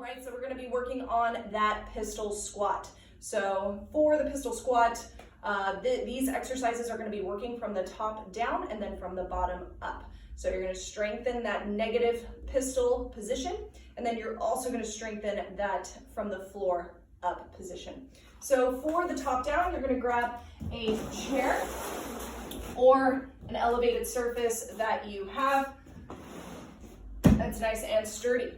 right, so we're going to be working on that pistol squat. So for the pistol squat, these exercises are going to be working from the top down and then from the bottom up. So you're going to strengthen that negative pistol position, and then you're also going to strengthen that from the floor up position. So for the top down, you're going to grab a chair or an elevated surface that you have that's nice and sturdy.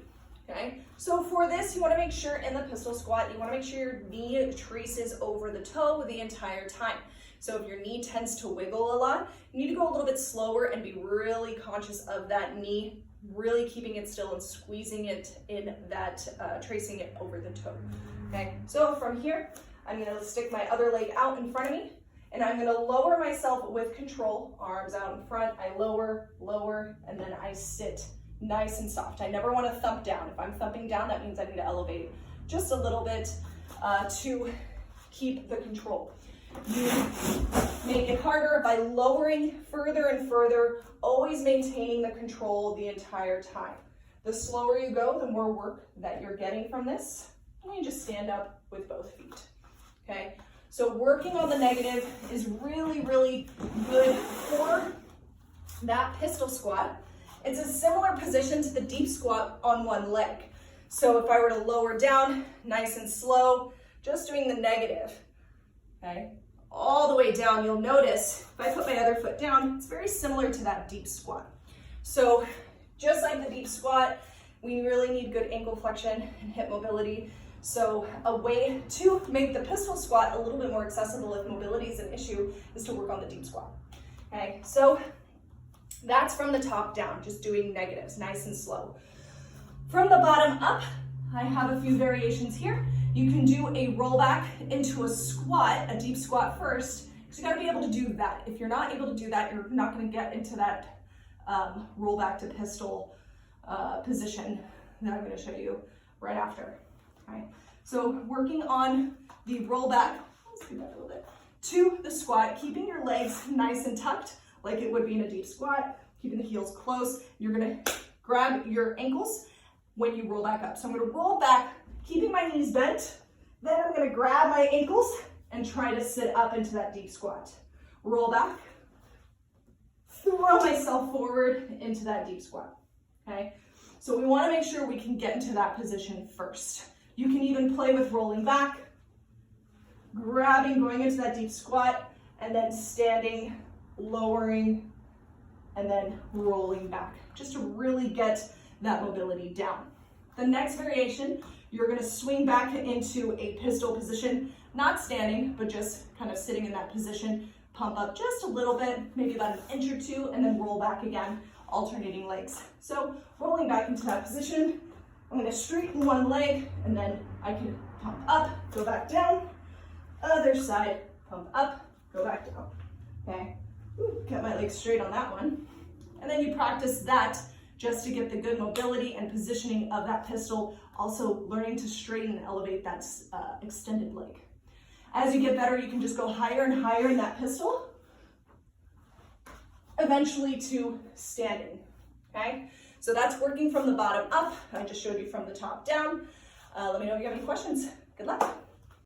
Okay, so for this, you want to make sure in the pistol squat, you want to make sure your knee traces over the toe the entire time. So if your knee tends to wiggle a lot, you need to go a little bit slower and be really conscious of that knee, really keeping it still and squeezing it in that, tracing it over the toe. Okay, so from here, I'm going to stick my other leg out in front of me, and I'm going to lower myself with control, arms out in front. I lower, and then I sit nice and soft. I never want to thump down. If I'm thumping down, that means I need to elevate just a little bit to keep the control. You make it harder by lowering further and further, always maintaining the control the entire time. The slower you go, the more work that you're getting from this. And you just stand up with both feet. Okay, so working on the negative is really, really good for that pistol squat. It's a similar position to the deep squat on one leg. So if I were to lower down, nice and slow, just doing the negative, okay, all the way down, you'll notice if I put my other foot down, it's very similar to that deep squat. So just like the deep squat, we really need good ankle flexion and hip mobility. So a way to make the pistol squat a little bit more accessible if mobility is an issue is to work on the deep squat. Okay, so that's from the top down, just doing negatives, nice and slow. From the bottom up, I have a few variations here. You can do a rollback into a squat, a deep squat first, because you gotta be able to do that. If you're not able to do that, you're not gonna get into that rollback to pistol position that I'm gonna show you right after. Okay. So working on the rollback, let's do that a little bit, to the squat, keeping your legs nice and tucked, like it would be in a deep squat, keeping the heels close. You're gonna grab your ankles when you roll back up. So I'm gonna roll back, keeping my knees bent, then I'm gonna grab my ankles and try to sit up into that deep squat. Roll back, throw myself forward into that deep squat, okay? So we wanna make sure we can get into that position first. You can even play with rolling back, grabbing, going into that deep squat, and then standing, lowering, and then rolling back, just to really get that mobility down. The next variation, you're gonna swing back into a pistol position, not standing, but just kind of sitting in that position, pump up just a little bit, maybe about an inch or two, and then roll back again, alternating legs. So rolling back into that position, I'm gonna straighten one leg, and then I can pump up, go back down, other side, pump up, go back down, okay? Get my legs straight on that one. And then you practice that just to get the good mobility and positioning of that pistol, also learning to straighten and elevate that extended leg. As you get better, you can just go higher and higher in that pistol, eventually to standing, okay? So that's working from the bottom up. I just showed you from the top down. Let me know if you have any questions. Good luck.